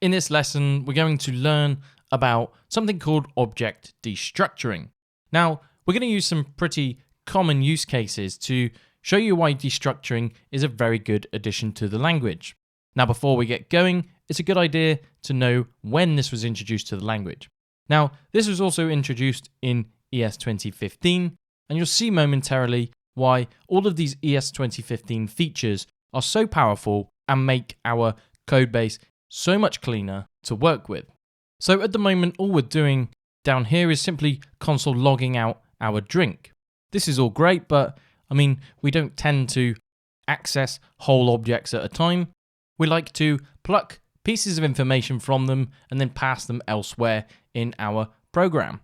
In this lesson, we're going to learn about something called object destructuring. Now, we're going to use some pretty common use cases to show you why destructuring is a very good addition to the language. Now, before we get going, it's a good idea to know when this was introduced to the language. Now, this was also introduced in ES 2015, and you'll see momentarily why all of these ES 2015 features are so powerful and make our codebase so much cleaner to work with. So at the moment, all we're doing down here is simply console logging out our drink. This is all great, but we don't tend to access whole objects at a time. We like to pluck pieces of information from them and then pass them elsewhere in our program.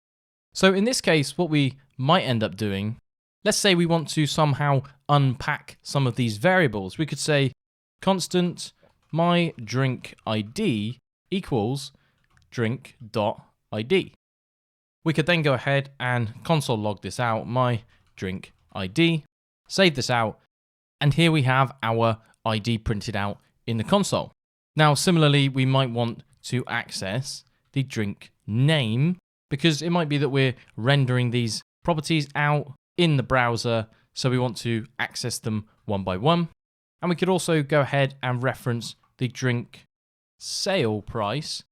So in this case, what we might end up doing, let's say we want to somehow unpack some of these variables. We could say constant my drink ID equals drink.id. We could then go ahead and console log this out, my drink ID, save this out, and here we have our ID printed out in the console. Now, similarly, we might want to access the drink name because it might be that we're rendering these properties out in the browser, so we want to access them one by one. And we could also go ahead and reference the drink sale price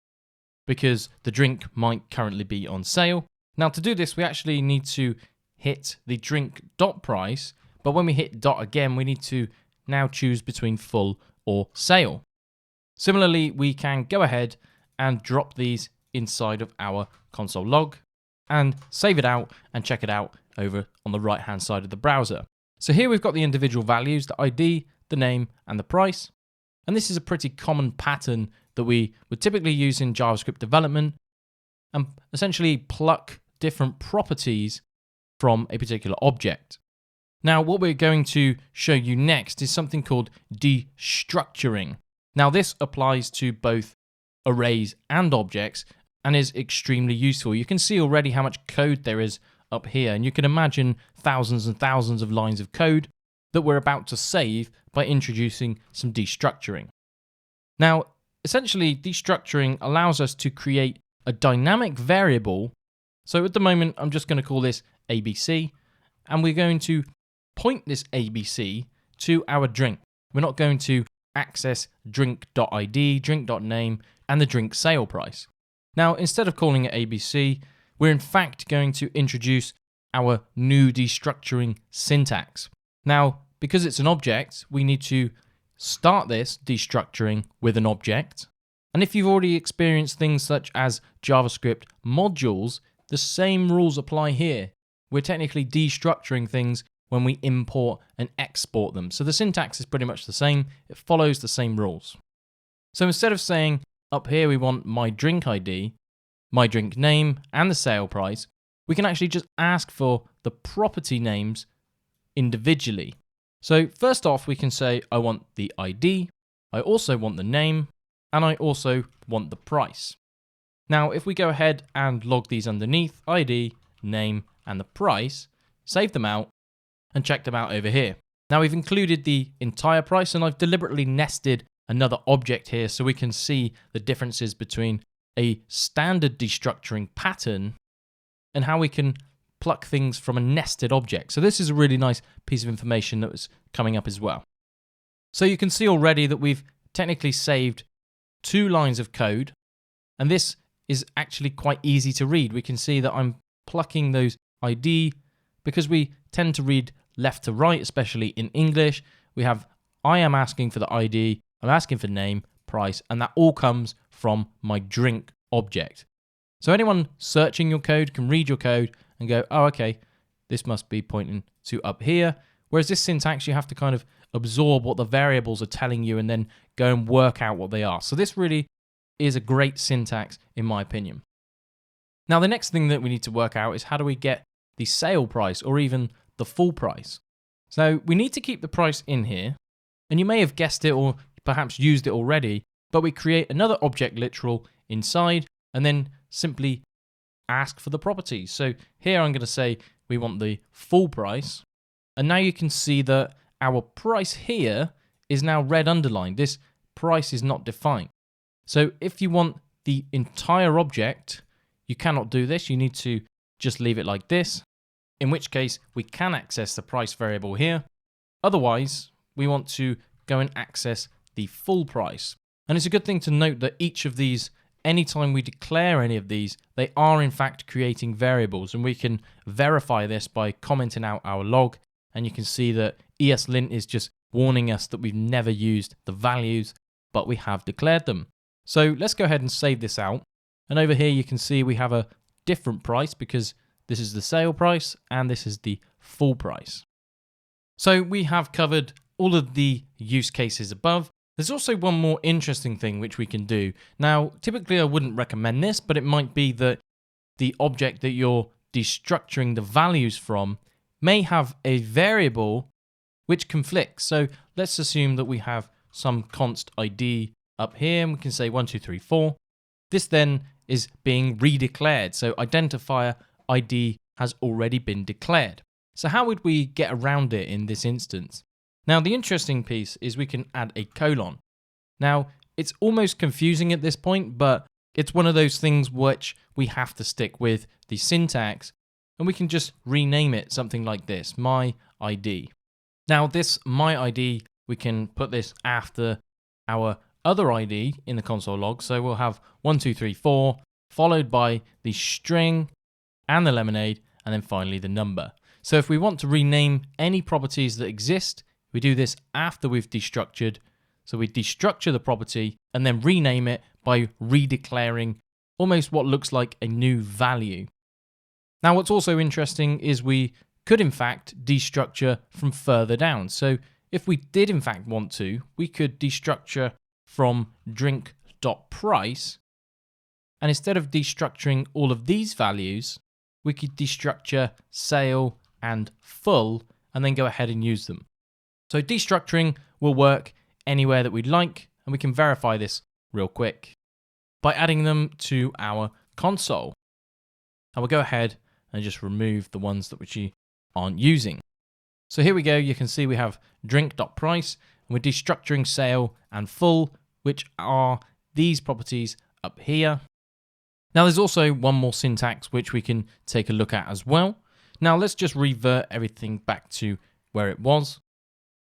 because the drink might currently be on sale. Now, to do this, we actually need to hit the drink dot price, but when we hit dot again, we need to now choose between full or sale. Similarly, we can go ahead and drop these inside of our console log and save it out and check it out over on the right hand side of the browser. So here we've got the individual values, the ID, the name, and the price. And this is a pretty common pattern that we would typically use in JavaScript development and essentially pluck different properties from a particular object. Now, what we're going to show you next is something called destructuring. Now, this applies to both arrays and objects and is extremely useful. You can see already how much code there is up here, and you can imagine thousands and thousands of lines of code that we're about to save by introducing some destructuring. Now, essentially, destructuring allows us to create a dynamic variable. So at the moment, I'm just going to call this ABC, and we're going to point this ABC to our drink. We're not going to access drink.id, drink.name, and the drink sale price. Now, instead of calling it ABC, we're in fact going to introduce our new destructuring syntax. Now, because it's an object, we need to start this destructuring with an object. And if you've already experienced things such as JavaScript modules, the same rules apply here. We're technically destructuring things when we import and export them. So the syntax is pretty much the same. It follows the same rules. So instead of saying up here we want my drink ID, my drink name, and the sale price, we can actually just ask for the property names individually. So first off, we can say I want the ID, I also want the name, and I also want the price. Now, if we go ahead and log these underneath, ID, name, and the price, save them out, and check them out over here. Now, we've included the entire price, and I've deliberately nested another object here so we can see the differences between a standard destructuring pattern and how we can pluck things from a nested object. So this is a really nice piece of information that was coming up as well. So you can see already that we've technically saved 2 lines of code, and this is actually quite easy to read. We can see that I'm plucking those ID because we tend to read left to right, especially in English. We have I am asking for the ID, I'm asking for name, price, and that all comes from my drink object. So anyone searching your code can read your code and go, oh, okay, this must be pointing to up here. Whereas this syntax, you have to kind of absorb what the variables are telling you and then go and work out what they are. So this really is a great syntax, in my opinion. Now, the next thing that we need to work out is how do we get the sale price or even the full price. So we need to keep the price in here, and you may have guessed it or perhaps used it already, but we create another object literal inside and then simply ask for the properties. So here I'm going to say we want the full price, and now you can see that our price here is now red underlined. This price is not defined. So if you want the entire object, you cannot do this. You need to just leave it like this, in which case we can access the price variable here. Otherwise, we want to go and access the full price. And it's a good thing to note that each of these, anytime we declare any of these, they are in fact creating variables, and we can verify this by commenting out our log. And you can see that ESLint is just warning us that we've never used the values, but we have declared them. So let's go ahead and save this out. And over here, you can see we have a different price because this is the sale price and this is the full price. So we have covered all of the use cases above. There's also one more interesting thing which we can do. Now, typically I wouldn't recommend this, but it might be that the object that you're destructuring the values from may have a variable which conflicts. So let's assume that we have some const ID up here, and we can say 1, 2, 3, 4. This then is being redeclared. So identifier ID has already been declared. So how would we get around it in this instance? Now, the interesting piece is we can add a colon. Now, it's almost confusing at this point, but it's one of those things which we have to stick with the syntax, and we can just rename it something like this, my ID. Now, this my ID, we can put this after our other ID in the console log. So we'll have 1, 2, 3, 4, followed by the string and the lemonade, and then finally the number. So if we want to rename any properties that exist, we do this after we've destructured. So we destructure the property and then rename it by redeclaring almost what looks like a new value. Now, what's also interesting is we could in fact destructure from further down. So if we did in fact want to, we could destructure from drink.price, and instead of destructuring all of these values, we could destructure sale and full and then go ahead and use them. So destructuring will work anywhere that we'd like, and we can verify this real quick by adding them to our console. I will go ahead and just remove the ones that we aren't using. So here we go. You can see we have drink.price, and we're destructuring sale and full, which are these properties up here. Now, there's also one more syntax which we can take a look at as well. Now, let's just revert everything back to where it was.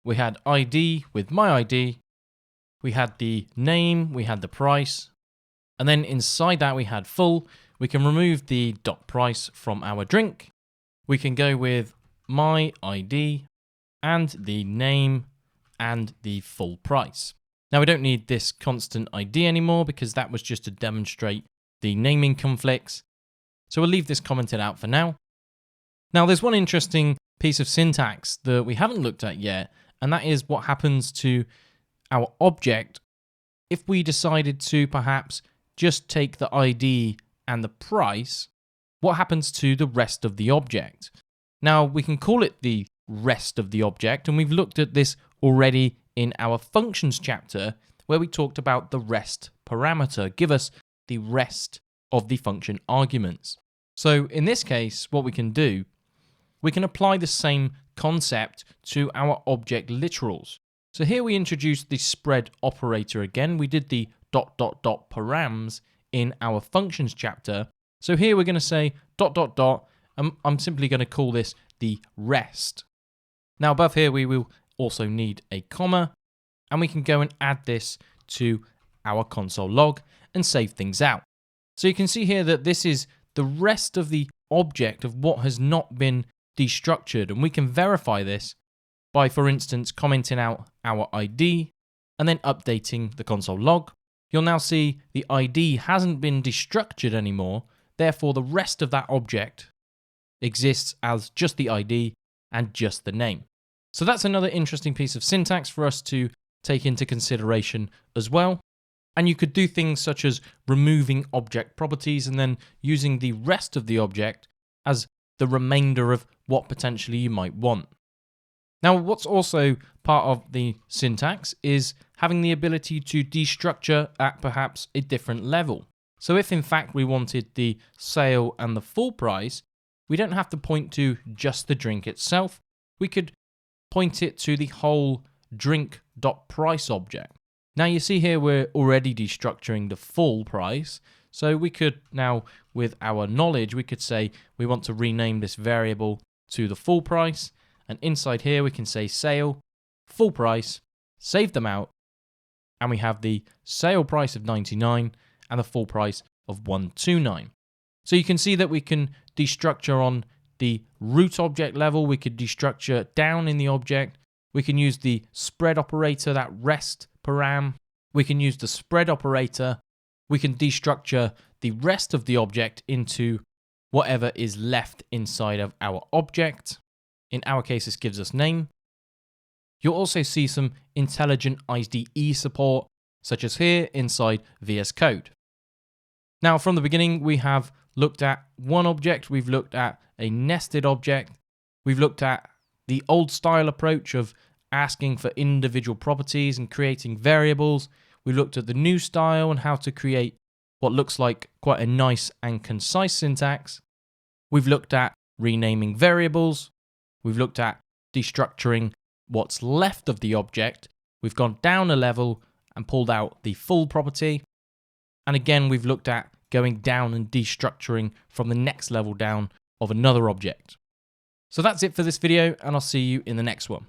We had ID with my ID, we had the name, we had the price, and then inside that we had full. We can remove the .price from our drink. We can go with my ID and the name and the full price. Now, we don't need this constant ID anymore because that was just to demonstrate the naming conflicts. So we'll leave this commented out for now. Now, there's one interesting piece of syntax that we haven't looked at yet, and that is what happens to our object if we decided to perhaps just take the ID and the price. What happens to the rest of the object? Now, we can call it the rest of the object, and we've looked at this already in our functions chapter where we talked about the rest parameter. Give us the rest of the function arguments. So in this case, what we can do, we can apply the same concept to our object literals. So here we introduce the spread operator again. We did the ... params in our functions chapter. So here we're going to say ... I'm simply going to call this the rest. Now above here we will also need a comma, and we can go and add this to our console log and save things out. So you can see here that this is the rest of the object of what has not been destructured, and we can verify this by, for instance, commenting out our ID and then updating the console log. You'll now see the ID hasn't been destructured anymore, therefore the rest of that object exists as just the ID and just the name. So that's another interesting piece of syntax for us to take into consideration as well. And you could do things such as removing object properties and then using the rest of the object as the remainder of what potentially you might want. Now, what's also part of the syntax is having the ability to destructure at perhaps a different level. So if in fact we wanted the sale and the full price, we don't have to point to just the drink itself. We could point it to the whole drink.price object. Now you see here we're already destructuring the full price. So we could now, with our knowledge, we could say we want to rename this variable to the full price. And inside here we can say sale, full price, save them out. And we have the sale price of 99 and the full price of 129. So you can see that we can destructure on the root object level. We could destructure down in the object. We can use the spread operator, that rest param. We can use the spread operator. We can destructure the rest of the object into whatever is left inside of our object. In our case, this gives us name. You'll also see some intelligent IDE support, such as here inside VS Code. Now, from the beginning, we have looked at one object. We've looked at a nested object. We've looked at the old style approach of asking for individual properties and creating variables. We looked at the new style and how to create what looks like quite a nice and concise syntax. We've looked at renaming variables. We've looked at destructuring what's left of the object. We've gone down a level and pulled out the full property. And again, we've looked at going down and destructuring from the next level down of another object. So that's it for this video, and I'll see you in the next one.